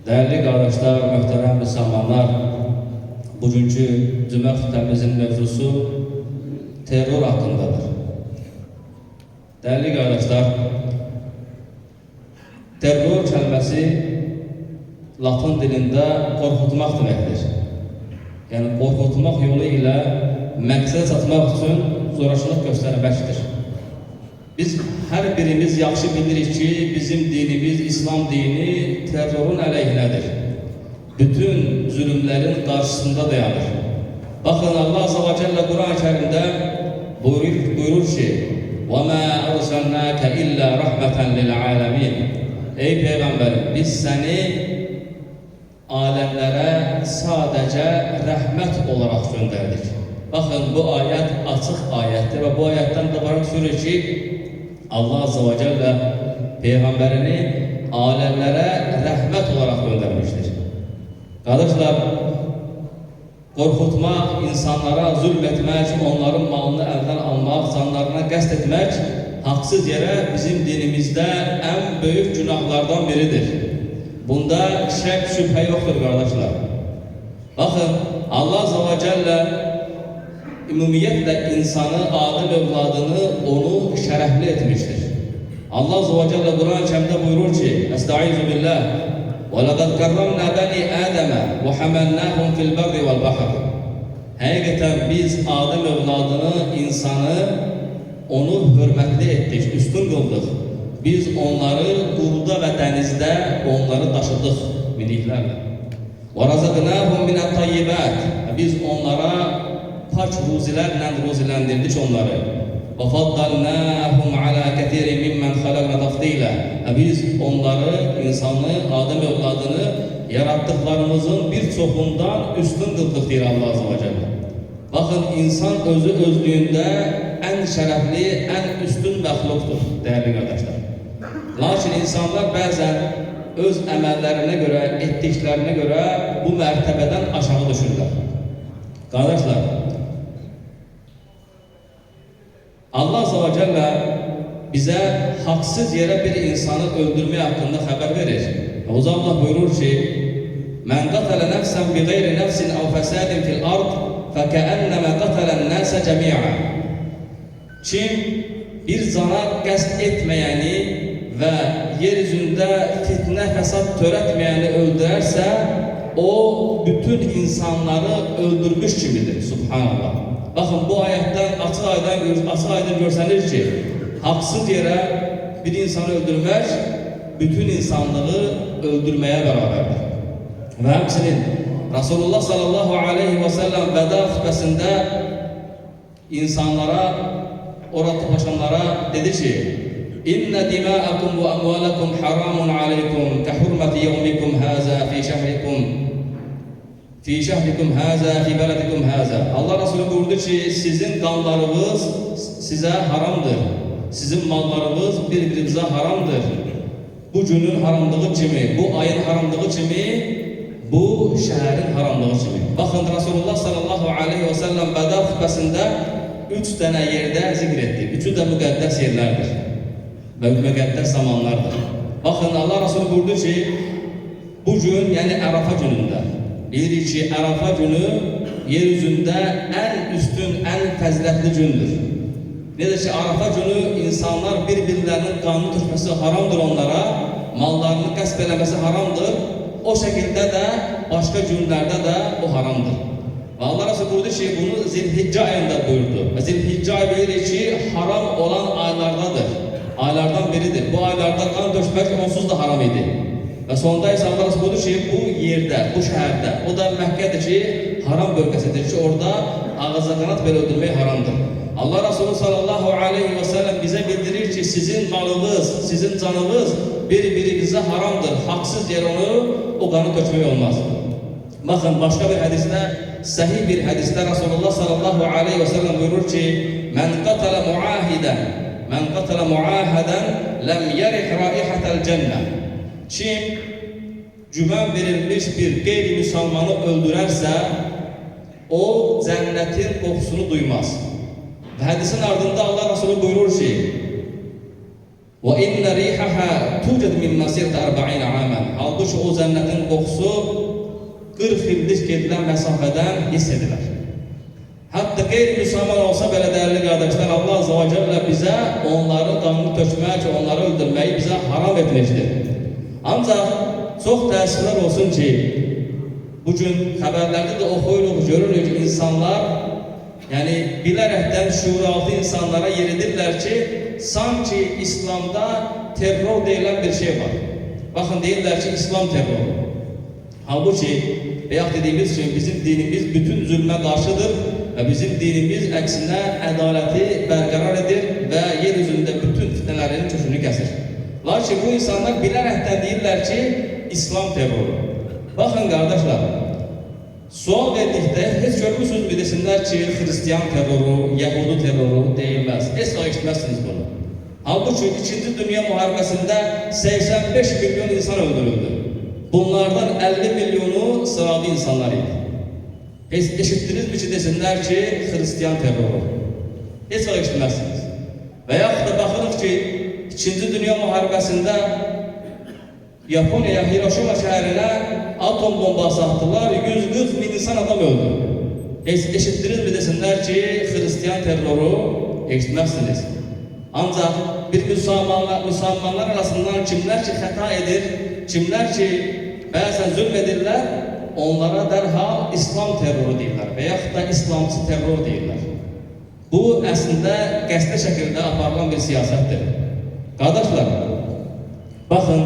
Değerli kardeşler, muhterem Müslümanlar, bugünkü cümle xütbəmizin mevzusu terör hakkındadır. Değerli kardeşler, terör kelimesi Latin dilinde korkutmak demektir. Yani korkutmak yolu ile məqsədə çatmaq üçün zorakılıq göstərməkdir. Biz her birimiz yaxşı bilirik ki, bizim dinimiz, İslam dini terörün əleyhinədir. Bütün zulümlerin karşısında dayanır. Bakın Allah Azze ve Celle Kur'an-ı Kerim'de buyurur ki وَمَا أَرْسَلْنَاكَ إِلَّا رَحْمَةً لِلْعَالَمِينَ Ey Peygamberim, biz seni alemlere sadece rahmet olarak gönderdik. Bakın bu ayet açık ayettir ve bu ayetten de barak sürür ki Allah Azze ve Celle Peygamberini alemlere rahmet olarak göndermiştir. Kardeşler, korkutmak, insanlara zulmetmek, onların malını elden almak, canlarına qəsd etmek haksız yere bizim dinimizde en büyük günahlardan biridir. Bunda şək, şübhə yoktur kardeşler. Bakın Allah Azze ve Celle ümumiyyətlə insanı, Adem evladını onu şərəfli etmiştir. Allah Azze ve Celle Kur'an-ı Kerim'de buyurur ki Estaizu billah وَلَقَدْ كَرَّمْنَا بَنِي آدَمَ وَحَمَلْنَاهُمْ فِي الْبَرِّ وَالْبَحْرِ Həqiqətən biz Adem evladını, insanı onu hürmetli ettik, üstün kıldık. Biz onları quruda ve denizde onları taşıdık miniklerle. وَرَزَقْنَاهُمْ مِنَ الطَّيِّبَاتِ Biz onlara paç ruzilerle ruzilendirdik onları. وَفَضَّلْنَاهُمْ عَلَى كَثِيرٍ مِمَّنْ خَلَقْنَا تَفْضِيلًا Biz onları, insanı, Adem evladını yarattıklarımızın birçokundan üstün kıldık diyor Allah Azze ve Celle. Bakın insan özü özlüğünde en şərəfli, en üstün məxluqdur değerli kardeşler. Lakin insanlar bazen öz əməllərinə göre, etdiklerine göre bu mərtəbədən aşağı düşürlər. Kardeşler, Allah Azze ve Celle bize haksız yere bir insanı öldürme hakkında haber verir. O zaman buyurur ki Men qatala nefsen bi gayri nefsin aw fasadin fil ard fekannama qatala an-nasa cemi'a Kim bir zana qəsd etmeyeni ve yeryüzünde fitne fesat törətmeyeni öldürerse o bütün insanları öldürmüş kimidir. Subhanallah. Bakın bu ayetten açık aydın görsenir ki haksız yere bir insanı öldürmek bütün insanlığı öldürmeye beraberdir. Ve hemsinin Resulullah sallallahu aleyhi ve sellem veda hutbesinde insanlara, orada toplaşanlara dedi ki İnne dima'akum ve amwalakum haramun aleykum ke hurmeti yevmikum haza fi şehrikum haza fi beledikum haza Allah Resulü buyurdu ki sizin kanlarınız size haramdır. Sizin mallarınız birbirinize haramdır. Bu günün haramlığı kimi, bu ayın haramlığı kimi, bu şehrin haramlığı kimi. Bakın Resulullah sallallahu aleyhi ve sellem veda hutbesinde 3 tane yerde zikretti. Üçü de müqəddəs yerlerdir. Ve müqəddəs zamanlardır. Bakın Allah Resulü buyurdu ki bugün yani Arafa gününde bilirik ki Arafa günü yeryüzünde en üstün, en faziletli gündür. Nedir ki Arafa günü insanlar birbirlerinin kanunu tutması haramdır onlara, mallarını qəsb eləməsi haramdır. O şekilde de başka günlerde de o haramdır. Ve Allah Resulü buyurdu ki bunu Zilhicce ayında buyurdu. Ve Zilhicce ayı bilir ki haram olan aylardadır. Aylardan biridir. Bu aylarda kan döşmək onsuz da haram idi. Ve sonunda ise Allah Resulü buyurdu ki bu yerde, bu şehirde, o da Mekke'dir ki haram bölgesidir ki orada ağızda kanat belə öldürmək haramdır. Allah Resulü sallallahu aleyhi ve sellem bize bildirir ki sizin malınız, sizin canınız birbirinize haramdır. Haksız yere onu o kanı dökmək olmaz. Bakın başka bir hadiste, sahih bir hadiste Resulullah sallallahu aleyhi ve sellem buyurur ki Men qatala muahaden lem yerih raihatel cennet Kim güven verilmiş bir gayri-müsəlmanı öldürərsə o cennetin kokusunu duymaz. Ve hadisin ardında Allah Resulü buyurur ki وَإِنَّ رِيحَهَا تُوجَدْ مِنْ مَسِيرَةِ 40 عَامًا. Halbuki o cənnətin qoxusu 40 illik gedilən məsafədən hiss edilir. Hətta qeyri-müsəlman olsa belə dəyərli qardaşlar, Allah Azza və Cəllə bizə onların qanını tökmək, onları öldürməyi bizə haram etmişdir. Ancaq çox təəssüflər olsun ki, bugün xəbərlərdə də oxuyuruq, görürük ki, insanlar yəni bilərəkdən şuuraltı insanlara yeridirlər ki, sanki İslamda terror deyilən bir şey var. Baxın, deyirlər ki, İslam terroru. Halbuki, bəyək dediyimiz kimi bizim dinimiz bütün zülmə qarşıdır və bizim dinimiz əksinə ədaləti bərqərar edir və yer üzündə bütün fitnələrin kökünü kəsir. Lakin bu insanlar bilərəkdən deyirlər ki, İslam terroru. Baxın qardaşlar, sual verdikdə heç görmüsünüz mü desinlər ki, Hristiyan terroru, Yahudi terroru deyilməz. Heç vaxt eşitməzsiniz bunu. Halbuki 2-ci Dünya müharibəsində 85 milyon insan öldürüldü. Bunlardan 50 milyonu sıravi insanlar idi. Heç eşitdiniz mi ki, desinlər ki, Hristiyan terroru? Heç vaxt eşitməzsiniz. Və yaxud da baxırıq ki, 2-ci Dünya müharibəsində Yaponiya, Hiroşima şəhərinə atom bombası attılar, 140 min insan adam öldü. Heç eşitdiniz mi desinlər ki, Hristiyan terroru? Eşitməzsiniz. Ancaq bir müsəlmanlar arasından kimlər ki xəta edir, kimlər ki bəzən zülm edirlər, onlara dərhal İslam terroru deyirlər və yaxud da İslamçı terror deyirlər. Bu əslində qəsdi şəkildə aparılan bir siyasətdir. Qardaşlar, baxın,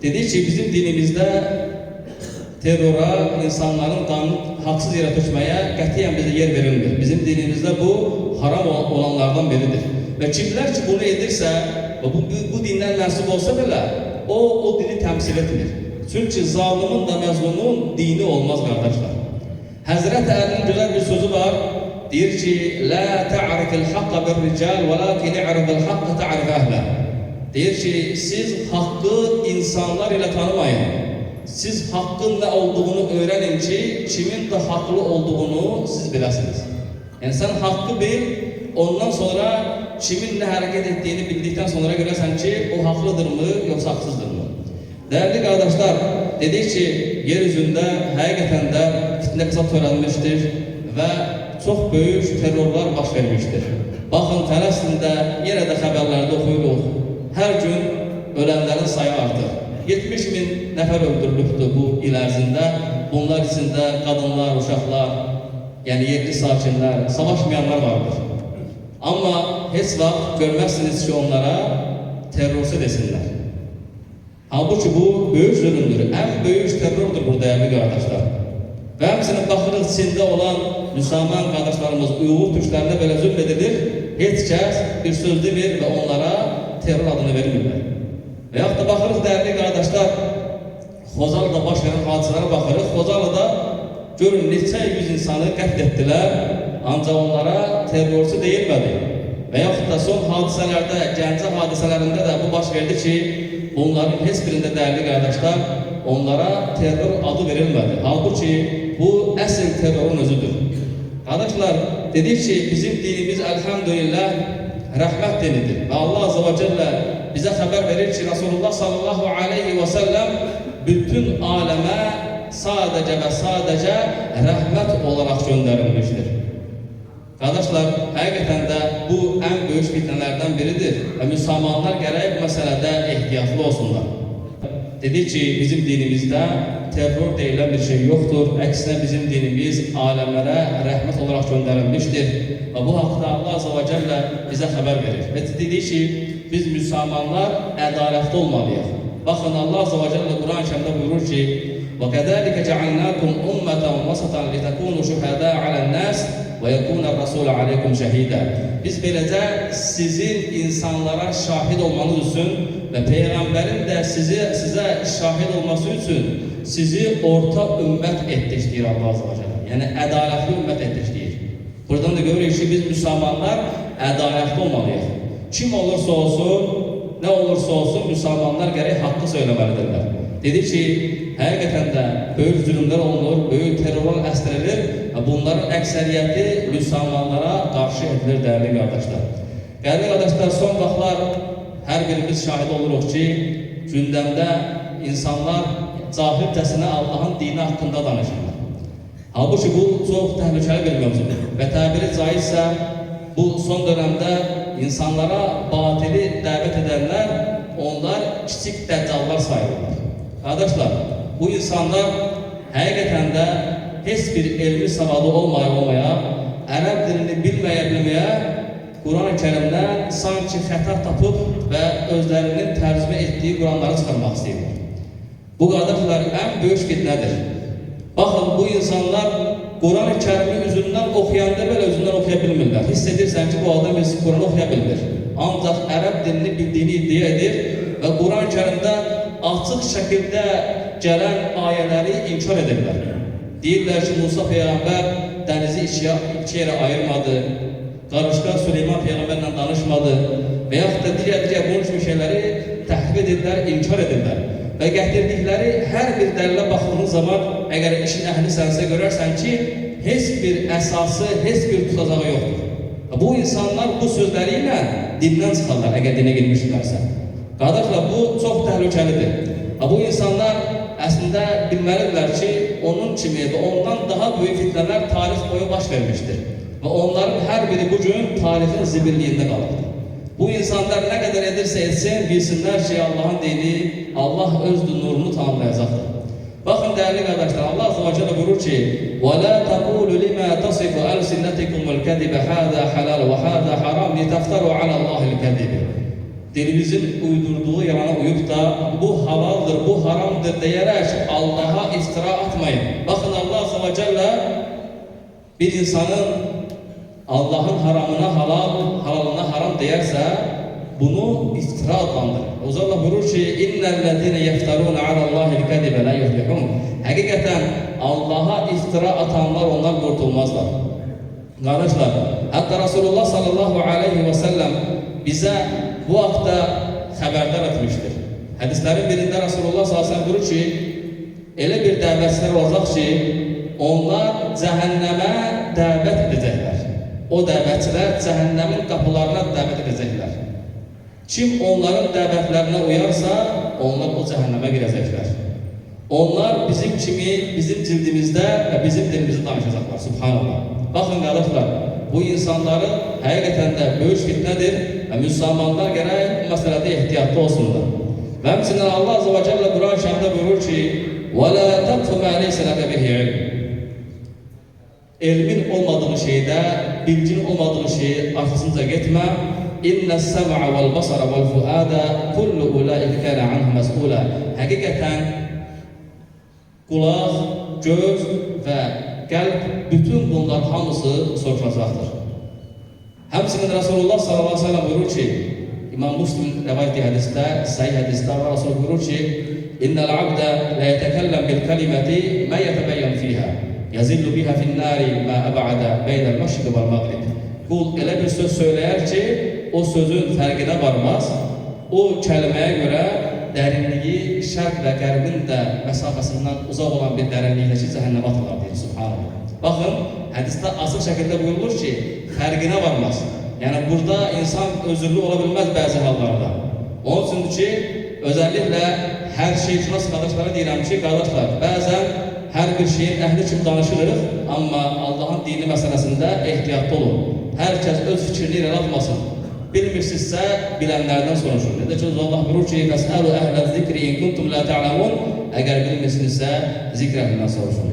dedik ki, bizim dinimizdə terrora, insanların qanını haqsız yerə tökməyə qətiyyən bizə yer verilmir. Bizim dinimizdə bu haram olanlardan biridir. Və kimlər ki bunu edirsə, bu dindən mənsub olsa belə, o dini təmsil etmir. Çünki zalimin da məzlumun dini olmaz qardaşlar. Həzrət Əlinin gözəl bir sözü var, deyir ki, "Lə ta'rifil haqqa bir-rical, velakin i'rifil haqqa ta'rif əhlə." Deyir ki, siz haqqı insanlar ilə tanımayın. Siz haqqın nə olduğunu öyrənin ki, kimin də haqlı olduğunu siz biləsiniz. Yəni sən haqqı bil, ondan sonra kimin nə hərəkət etdiyini bildikdən sonra görəsən ki, o haqlıdırmı, yoxsa haqsızdırmı? Dəyərli qardaşlar, dedik ki, yer üzündə həqiqətən də fitnə qısat törənmişdir və çox böyük terrorlar baş vermişdir. Baxın, Fələstində yenə də xəbərlərdə oxuyuruq. Hər gün ölənlərin sayı artır. 70 min nəfər öldürülübdür bu il ərzində. Bunlar içində qadınlar, uşaqlar, yəni yerli sakinlər, savaşmayanlar vardır. Amma heç vaxt görməzsiniz ki, onlara terrorçu desinlər. Halbuki bu böyük zülümdür, ən böyük terrordur bu dəyərli qardaşlar. Və həmçinin baxırıq, Çində olan müsəlman qardaşlarımız, Uyğur türklərində belə zülm edilir, heç kəs bir söz demir və onlara terror adını vermirlər. Və yaxud da baxırıq, dəyərli qardaşlar, Xocalıda baş verən hadisələrə baxırıq, Xocalıda görün, neçə yüz insanı qətl etdilər, ancaq onlara terrorçu deyilmədi. Və yaxud da son hadisələrdə, Gəncə hadisələrində də bu baş verdi ki, bunların heç birində dəyərli qardaşlar, onlara terror adı verilmədi. Halbuki bu əsl terrorun özüdür. Qardaşlar, dedik ki, bizim dinimiz əlhəmdülillah rəhmət dinidir. Və Allah Azza və Cəllə bizə xəbər verir ki, Rasulullah sallallahu aleyhi və səlləm bütün aləmə sadəcə və sadəcə rəhmət olaraq göndərilmişdir. Qardaşlar, həqiqətən də bu ən böyük fitnələrdən biridir və müsəlmanlar gərək bu məsələdə ehtiyatlı olsunlar. Dedik ki, bizim dinimizdə terror deyilən bir şey yoxdur. Əksinə bizim dinimiz aləmlərə rəhmət olaraq göndərilmişdir. Və bu haqda Allah Azza və Cəllə bizə xəbər verir. Və dedik ki, biz müsəlmanlar ədalətli olmalıyıq. Baxın, Allah Azza və Cəllə Quran-ı Kərimdə buyurur ki, وَكَذَلِكَ جَعَلْنَاكُمْ أُمَّةً وَسَطًا لِتَكُونُوا شُهَدَاءَ عَلَى النَّاسِ وَيَكُونَ الرَّسُولُ عَلَيْكُمْ شَهِيدًا. Biz beləcə sizin insanlara şahid olmanız üçün və Peyğəmbərin də sizə şahid olması üçün sizi orta ümmət etdik, deyir Allah Azza və Cəllə. Yəni, ədalətli ümmət etdik, deyir. Buradan da görürük ki, biz müsəlmanlar ədalətli olmalıyıq. Kim olursa olsun, nə olursa olsun, müsəlmanlar gərək haqqı söyləməlidirlər. Dedik ki, həqiqətən də böyük zülümlər olunur, böyük terrorlar əsdirilir və bunların əksəriyyəti müsəlmanlara qarşı edilir, dəyərli qardaşlar. Dəyərli qardaşlar, son vaxtlar Hər birimiz şahid oluruq ki, gündəmdə insanlar cahilcəsinə Allahın dini haqqında danışırlar. Halbuki bu çox təhlükəli bir mövzudur və təbiri caizsə bu son dönemdə insanlara batili dəvət edənlər, onlar kiçik dəccallar sayılırlar. Kardeşler, bu insanlar həqiqətən də heç bir elmi savadı olmaya, ərəb dilini bilməyə, Kur'an-ı Kerim'den sanki xəta tapıb və özlərinin tərcümə etdiyi Kur'anları çıxarmaq istəyirlər. Bu kardeşler en büyük fitnedir. Bakın bu insanlar Kur'an-ı Kerim'i üzündən oxuyanda belə özündən oxuya bilmirlər. Hiss edirsən ki, bu adam birisi Kur'an'ı oxuya bilmir. Ancaq ərəb dilini bildiğini iddia edir və Kur'an-ı Kerim'də açıq şəkildə gələn ayələri inkar edirlər. Deyirlər ki, Musa Peygamber dənizi iki yerə ayırmadı, qarışqa Süleyman Peygamberlə danışmadı və yaxud da digər bunun kimi şeyləri təhrif edirlər, inkar edirlər. Və gətirdikləri hər bir dəlilə baxdığınız zaman, əgər işin əhlisənsə görərsən ki, heç bir əsası, heç bir tutacağı yoxdur. Bu insanlar bu sözləri ilə dindən çıxarlar, əgər dinə girmişlərsə. Qardaşlar, bu çox təhlükəlidir. Bu insanlar əslində bilməlidirlər ki, onun kimi və ondan daha böyük fitnələr tarix boyu baş vermişdir. Və onların hər biri bugün tarixin zibilliğində qalır. Bu insanlar ne kadar edirse etsin, bilsinler ki Allah'ın dini, Allah öz nurunu tamamlayacaqdır. Bakın değerli kardeşler, Allah Azze ve Celle buyurur ki وَلَا تَقُولُ لِمَا تَصِفُ أَلْسِنَّتِكُمُ الْكَذِبَ هَذَا حَلَالُ وَهَذَا حَرَامُ لِتَفْتَرُوا عَلَى اللّٰهِ الْكَذِبِ. Dilimizin uydurduğu yalana uyup da bu halaldır, bu haramdır diyerek Allah'a iftira atmayın. Bakın Allah Azze ve Celle bir insanın Allah'ın haramına halal, halalına haram deyərsə, bunu iftira adlandırır. O zaman buyurur ki, İnnellezine yeftarun alallahil kadibe la yuflihun. Həqiqətən Allah'a iftira atanlar onlar kurtulmazlar. Kardeşler, hatta Resulullah sallallahu aleyhi ve sellem bize bu haqda xəbərdar etmiştir. Hadislerin birinde Resulullah sallallahu aleyhi ve sellem buyurur ki, elə bir dəvətçilər olacaq ki, onlar cəhənnəmə dəvət edəcəklər. O dəvətçilər cəhənnəmin qapılarına dəvət edəcəklər. Kim onların dəvətlərinə uyarsa, onlar o cəhənnəmə girəcəklər. Onlar bizim kimi, bizim cildimizdə və bizim dilimizdə danışacaqlar. Subhanallah. Baxın qardaşlar, bu insanları həqiqətən də böyük fitnədir və müsəlmanlar gərək bu məsələdə ehtiyatlı olsunlar. Və həmçinin Allah Azze ve Celle Kur'an-ı Kerim'de buyurur ki وَلَا تَقْفُ مَا لَيْسَ لَكَ بِهِ عِلْمٍ. Elmin olmadığı şeydə, bilgin olmadığı şeyi arkasınca gitmə. İnne sem'a vel basara vel fuada kullu ulaika kana anhu mas'ula. Həqiqətən qulaq, göz və qəlb bütün bunlar hamısı sorulacaqdır. Həmçinin Resulullah sallallahu aleyhi ve sellem buyurur ki, İmam Müslim rivayet hadisdə, sahih hadisdə Resulullah buyurur ki, İnnel abda la yetekellem bil kelimeti ma yetebayyan fiha. Yazillu biha fi'n-nari ma ab'ada beynel meşriq vel mağrib. Qul elə bir söz söyləyər ki, o sözün fərqinə varmaz. O kəlməyə görə dərinliyi şərq və qərbin də məsafəsindən uzaq olan bir dərinlikdə ki, cəhənnəmə atırlar deyir. Subhanallah. Baxın, hədisdə açıq şəkildə buyurulur ki, fərqinə varmaz. Yəni burada insan özürlü ola bilməz bəzi hallarda. Onun üçündür ki, özəlliklə hər şeyşünas qardaşlara deyirəm ki, qardaşlar, bəzən hər bir şeyin əhli kimi danışırıq, amma Allah'ın dini məsələsində ehtiyatlı olun. Hər kəs öz fikrini irəli atmasın. Bilmirsinizsə, bilənlərdən soruşun. Nədə ki, Allah buyurur ki, فَسْأَلُوا أَهْلَ الذِّكْرِ إِنْ كُنْتُمْ لَا تَعْلَمُونَ. Əgər bilmirsinizsə, zikr əhlindən soruşun.